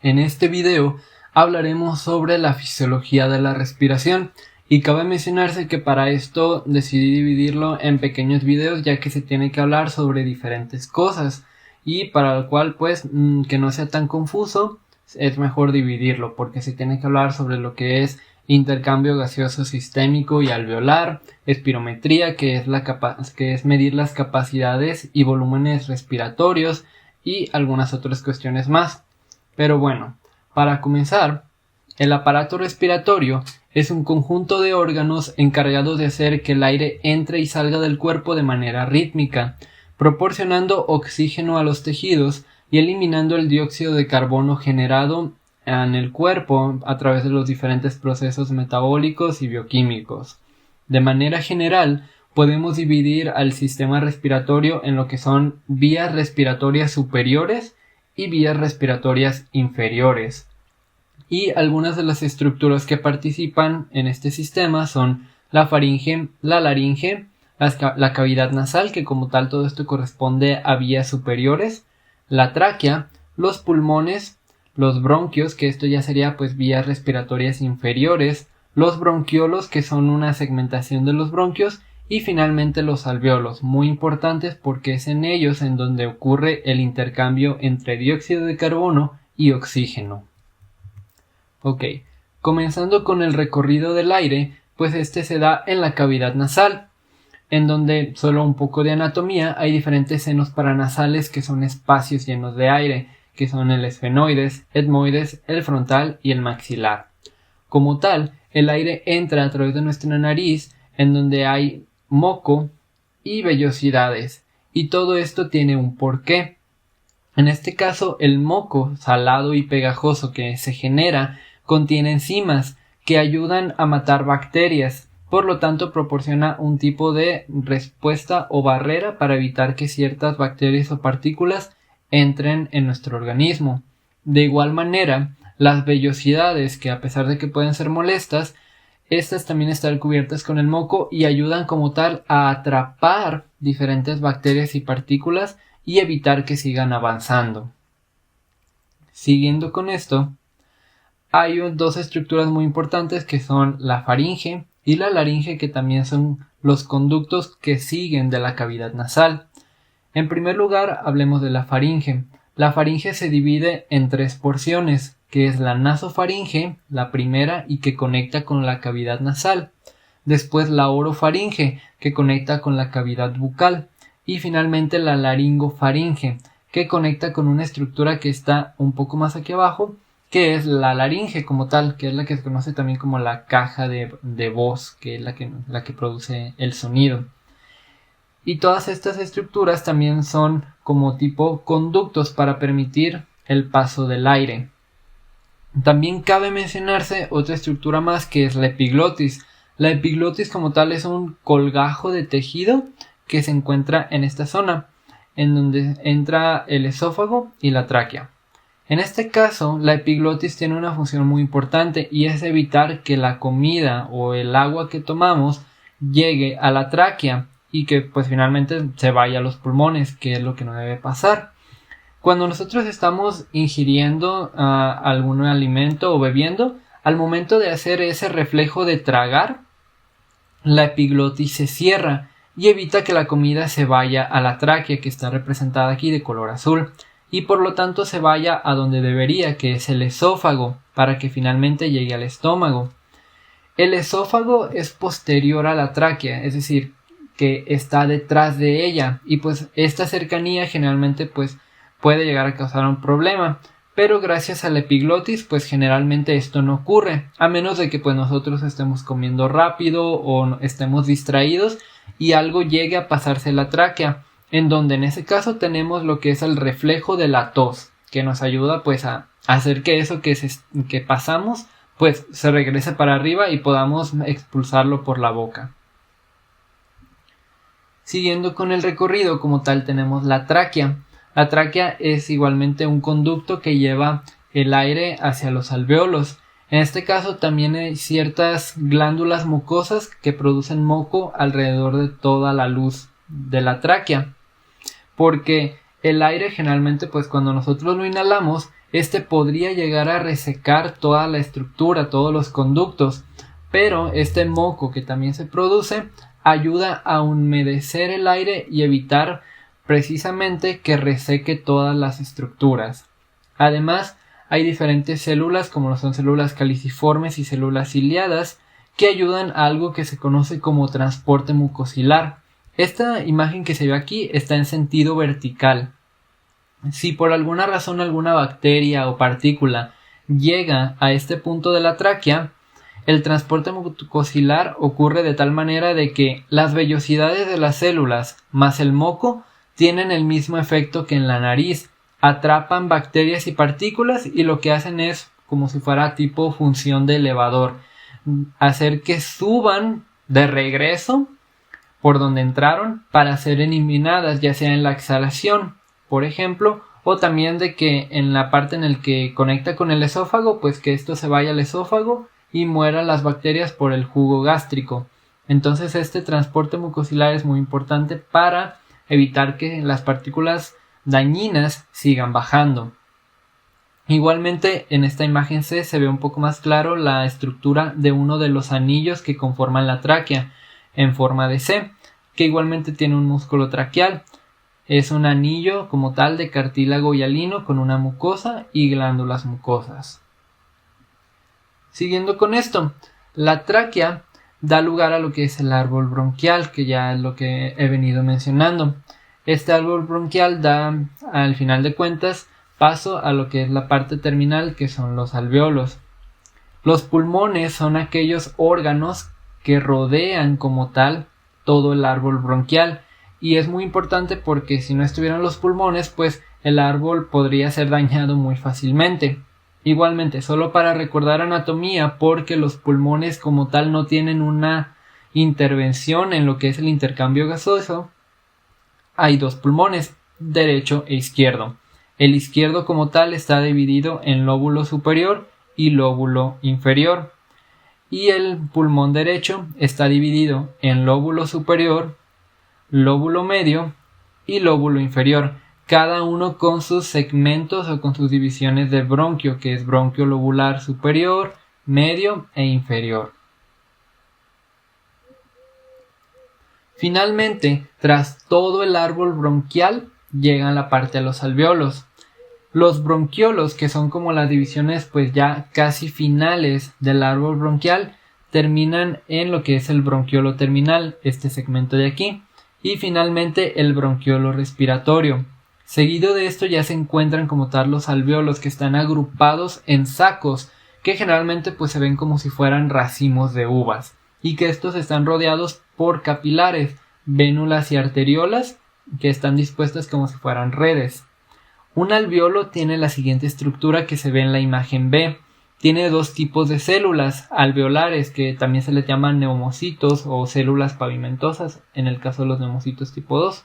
En este video hablaremos sobre la fisiología de la respiración y cabe mencionarse que para esto decidí dividirlo en pequeños videos ya que se tiene que hablar sobre diferentes cosas y para lo cual pues que no sea tan confuso es mejor dividirlo porque se tiene que hablar sobre lo que es intercambio gaseoso sistémico y alveolar, espirometría que es medir las capacidades y volúmenes respiratorios y algunas otras cuestiones más. Pero bueno, para comenzar, el aparato respiratorio es un conjunto de órganos encargados de hacer que el aire entre y salga del cuerpo de manera rítmica, proporcionando oxígeno a los tejidos y eliminando el dióxido de carbono generado en el cuerpo a través de los diferentes procesos metabólicos y bioquímicos. De manera general, podemos dividir al sistema respiratorio en lo que son vías respiratorias superiores y vías respiratorias inferiores. Y algunas de las estructuras que participan en este sistema son la faringe, la laringe, la cavidad nasal, que como tal todo esto corresponde a vías superiores, la tráquea, los pulmones, los bronquios, que esto ya sería pues vías respiratorias inferiores, los bronquiolos, que son una segmentación de los bronquios, y finalmente los alvéolos, muy importantes porque es en ellos en donde ocurre el intercambio entre dióxido de carbono y oxígeno. Ok, comenzando con el recorrido del aire, pues este se da en la cavidad nasal, en donde, solo un poco de anatomía, hay diferentes senos paranasales que son espacios llenos de aire, que son el esfenoides, etmoides, el frontal y el maxilar. Como tal, el aire entra a través de nuestra nariz, en donde hay moco y vellosidades, y todo esto tiene un porqué. En este caso, el moco salado y pegajoso que se genera contiene enzimas que ayudan a matar bacterias, por lo tanto proporciona un tipo de respuesta o barrera para evitar que ciertas bacterias o partículas entren en nuestro organismo. De igual manera, las vellosidades, que a pesar de que pueden ser molestas, estas también están cubiertas con el moco y ayudan como tal a atrapar diferentes bacterias y partículas y evitar que sigan avanzando. Siguiendo con esto, hay dos estructuras muy importantes que son la faringe y la laringe, que también son los conductos que siguen de la cavidad nasal. En primer lugar, hablemos de la faringe. La faringe se divide en tres porciones, que es la nasofaringe, la primera, y que conecta con la cavidad nasal. Después la orofaringe, que conecta con la cavidad bucal. Y finalmente la laringofaringe, que conecta con una estructura que está un poco más aquí abajo, que es la laringe como tal, que es la que se conoce también como la caja de voz, que es la que produce el sonido. Y todas estas estructuras también son como tipo conductos para permitir el paso del aire. También cabe mencionarse otra estructura más, que es la epiglotis. La epiglotis como tal es un colgajo de tejido que se encuentra en esta zona, en donde entra el esófago y la tráquea. En este caso, la epiglotis tiene una función muy importante y es evitar que la comida o el agua que tomamos llegue a la tráquea y que pues finalmente se vaya a los pulmones, que es lo que no debe pasar. Cuando nosotros estamos ingiriendo algún alimento o bebiendo, al momento de hacer ese reflejo de tragar, la epiglotis se cierra y evita que la comida se vaya a la tráquea, que está representada aquí de color azul, y por lo tanto se vaya a donde debería, que es el esófago, para que finalmente llegue al estómago. El esófago es posterior a la tráquea, es decir, que está detrás de ella, y pues esta cercanía generalmente pues puede llegar a causar un problema, pero gracias a la epiglotis pues generalmente esto no ocurre, a menos de que pues nosotros estemos comiendo rápido o estemos distraídos y algo llegue a pasarse la tráquea, en donde en ese caso tenemos lo que es el reflejo de la tos, que nos ayuda pues a hacer que eso que pasamos pues se regrese para arriba y podamos expulsarlo por la boca. Siguiendo con el recorrido, como tal tenemos la tráquea. La tráquea es igualmente un conducto que lleva el aire hacia los alvéolos. En este caso también hay ciertas glándulas mucosas que producen moco alrededor de toda la luz de la tráquea, porque el aire generalmente pues cuando nosotros lo inhalamos, este podría llegar a resecar toda la estructura, todos los conductos, pero este moco que también se produce ayuda a humedecer el aire y evitar precisamente que reseque todas las estructuras. Además, hay diferentes células como lo son células caliciformes y células ciliadas que ayudan a algo que se conoce como transporte mucosilar. Esta imagen que se ve aquí está en sentido vertical. Si por alguna razón alguna bacteria o partícula llega a este punto de la tráquea, el transporte mucosilar ocurre de tal manera de que las vellosidades de las células más el moco tienen el mismo efecto que en la nariz, atrapan bacterias y partículas y lo que hacen es, como si fuera tipo función de elevador, hacer que suban de regreso por donde entraron para ser eliminadas, ya sea en la exhalación, por ejemplo, o también de que en la parte en el que conecta con el esófago, pues que esto se vaya al esófago y mueran las bacterias por el jugo gástrico. Entonces este transporte mucosilar es muy importante para evitar que las partículas dañinas sigan bajando. Igualmente en esta imagen C se ve un poco más claro la estructura de uno de los anillos que conforman la tráquea en forma de C, que igualmente tiene un músculo traqueal. Es un anillo como tal de cartílago hialino con una mucosa y glándulas mucosas. Siguiendo con esto, la tráquea da lugar a lo que es el árbol bronquial, que ya es lo que he venido mencionando. Este árbol bronquial da, al final de cuentas, paso a lo que es la parte terminal, que son los alvéolos. Los pulmones son aquellos órganos que rodean como tal todo el árbol bronquial, y es muy importante porque si no estuvieran los pulmones, pues el árbol podría ser dañado muy fácilmente. Igualmente, solo para recordar anatomía, porque los pulmones como tal no tienen una intervención en lo que es el intercambio gaseoso, hay dos pulmones, derecho e izquierdo. El izquierdo como tal está dividido en lóbulo superior y lóbulo inferior, y el pulmón derecho está dividido en lóbulo superior, lóbulo medio y lóbulo inferior, cada uno con sus segmentos o con sus divisiones de bronquio, que es bronquio lobular superior, medio e inferior. Finalmente, tras todo el árbol bronquial, llega la parte de los alvéolos. Los bronquiolos, que son como las divisiones pues ya casi finales del árbol bronquial, terminan en lo que es el bronquiolo terminal, este segmento de aquí, y finalmente el bronquiolo respiratorio. Seguido de esto ya se encuentran como tal los alvéolos, que están agrupados en sacos, que generalmente pues se ven como si fueran racimos de uvas, y que estos están rodeados por capilares, vénulas y arteriolas, que están dispuestas como si fueran redes. Un alvéolo tiene la siguiente estructura que se ve en la imagen B. Tiene dos tipos de células alveolares, que también se les llaman neumocitos o células pavimentosas, en el caso de los neumocitos tipo 2.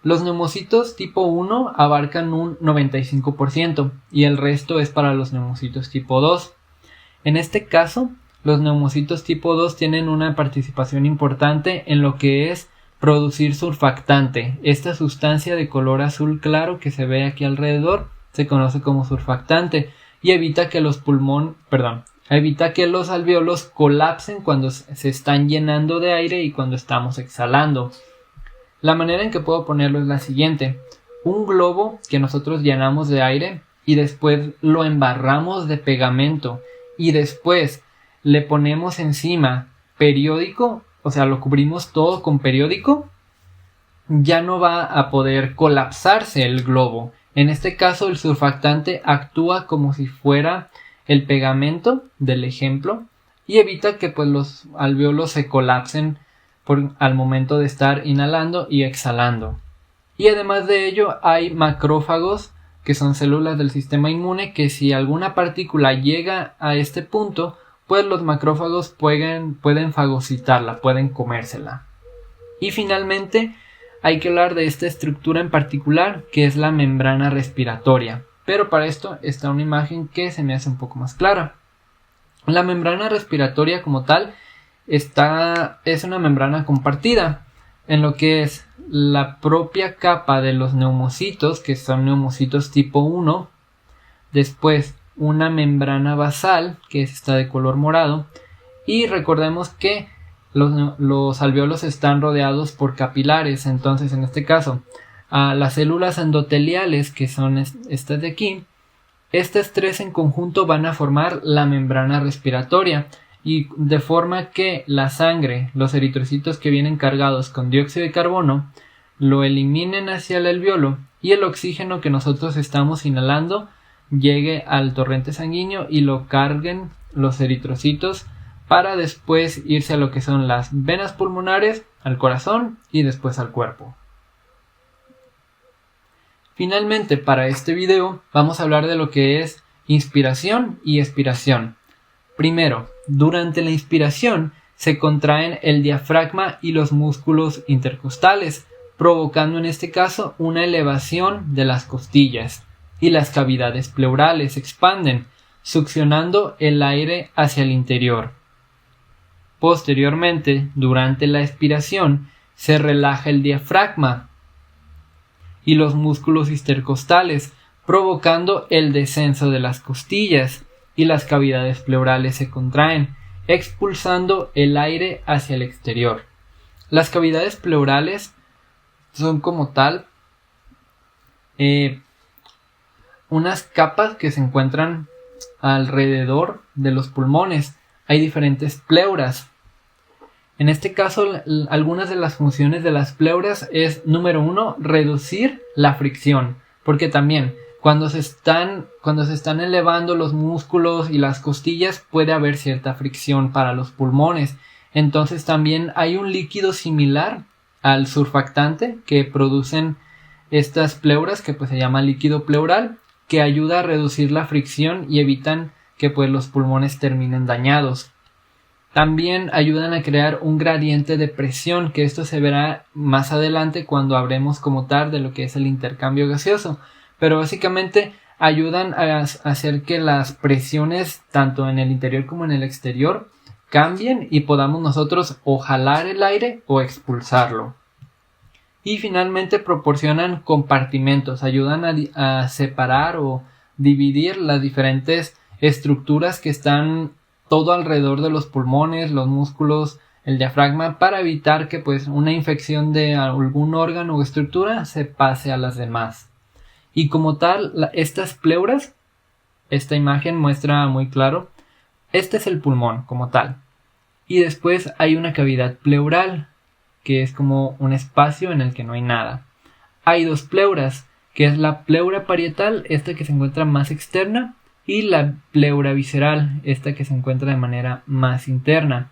Los neumocitos tipo 1 abarcan un 95% y el resto es para los neumocitos tipo 2. En este caso, los neumocitos tipo 2 tienen una participación importante en lo que es producir surfactante. Esta sustancia de color azul claro que se ve aquí alrededor se conoce como surfactante y evita que los alvéolos colapsen cuando se están llenando de aire y cuando estamos exhalando. La manera en que puedo ponerlo es la siguiente: un globo que nosotros llenamos de aire y después lo embarramos de pegamento y después le ponemos encima periódico, o sea, lo cubrimos todo con periódico, ya no va a poder colapsarse el globo. En este caso, el surfactante actúa como si fuera el pegamento del ejemplo y evita que pues los alvéolos se colapsen al momento de estar inhalando y exhalando. Y además de ello, hay macrófagos, que son células del sistema inmune, que si alguna partícula llega a este punto, pues los macrófagos pueden fagocitarla, pueden comérsela. Y finalmente hay que hablar de esta estructura en particular, que es la membrana respiratoria, pero para esto está una imagen que se me hace un poco más clara. La membrana respiratoria como tal es una membrana compartida en lo que es la propia capa de los neumocitos, que son neumocitos tipo 1, después una membrana basal, que está de color morado, y recordemos que los alvéolos están rodeados por capilares. Entonces, en este caso, las células endoteliales, que son estas de aquí, estas tres en conjunto van a formar la membrana respiratoria, y de forma que la sangre, los eritrocitos que vienen cargados con dióxido de carbono, lo eliminen hacia el alvéolo, y el oxígeno que nosotros estamos inhalando llegue al torrente sanguíneo y lo carguen los eritrocitos para después irse a lo que son las venas pulmonares, al corazón y después al cuerpo. Finalmente, para este video vamos a hablar de lo que es inspiración y expiración. Primero, durante la inspiración se contraen el diafragma y los músculos intercostales, provocando en este caso una elevación de las costillas, y las cavidades pleurales se expanden, succionando el aire hacia el interior. Posteriormente, durante la expiración, se relaja el diafragma y los músculos intercostales, provocando el descenso de las costillas, y las cavidades pleurales se contraen, expulsando el aire hacia el exterior. Las cavidades pleurales son como tal unas capas que se encuentran alrededor de los pulmones. Hay diferentes pleuras. En este caso, algunas de las funciones de las pleuras es, número 1, reducir la fricción, porque también cuando se están elevando los músculos y las costillas puede haber cierta fricción para los pulmones. Entonces también hay un líquido similar al surfactante que producen estas pleuras, que pues se llama líquido pleural, que ayuda a reducir la fricción y evitan que pues los pulmones terminen dañados. También ayudan a crear un gradiente de presión, que esto se verá más adelante cuando hablemos como tal de lo que es el intercambio gaseoso. Pero básicamente ayudan a hacer que las presiones tanto en el interior como en el exterior cambien y podamos nosotros o jalar el aire o expulsarlo. Y finalmente proporcionan compartimentos, ayudan a separar o dividir las diferentes estructuras que están todo alrededor de los pulmones, los músculos, el diafragma, para evitar que pues una infección de algún órgano o estructura se pase a las demás. Y como tal, estas pleuras, esta imagen muestra muy claro, este es el pulmón como tal. Y después hay una cavidad pleural, que es como un espacio en el que no hay nada. Hay dos pleuras, que es la pleura parietal, esta que se encuentra más externa, y la pleura visceral, esta que se encuentra de manera más interna.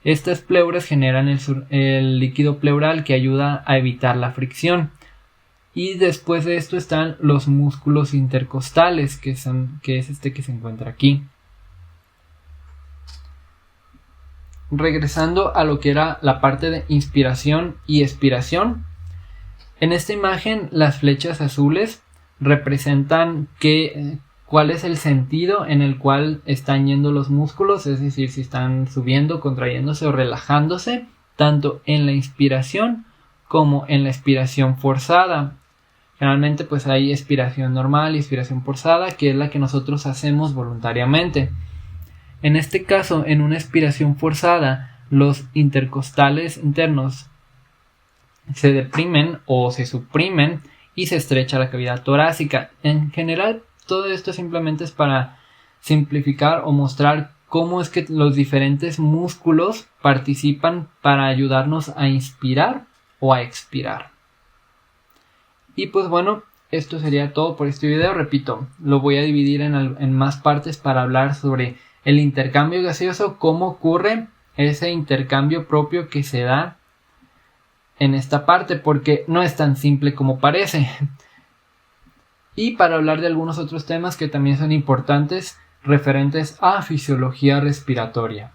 Estas pleuras generan el líquido pleural que ayuda a evitar la fricción. Y después de esto están los músculos intercostales, que es este que se encuentra aquí. Regresando a lo que era la parte de inspiración y expiración. En esta imagen las flechas azules representan cuál es el sentido en el cual están yendo los músculos, es decir, si están subiendo, contrayéndose o relajándose, tanto en la inspiración como en la expiración forzada. Generalmente pues hay expiración normal y expiración forzada, que es la que nosotros hacemos voluntariamente. En este caso, en una expiración forzada, los intercostales internos se deprimen o se suprimen y se estrecha la cavidad torácica. En general, todo esto simplemente es para simplificar o mostrar cómo es que los diferentes músculos participan para ayudarnos a inspirar o a expirar. Y pues bueno, esto sería todo por este video. Repito, lo voy a dividir en más partes para hablar sobre el intercambio gaseoso, cómo ocurre ese intercambio propio que se da en esta parte, porque no es tan simple como parece. Y para hablar de algunos otros temas que también son importantes referentes a fisiología respiratoria.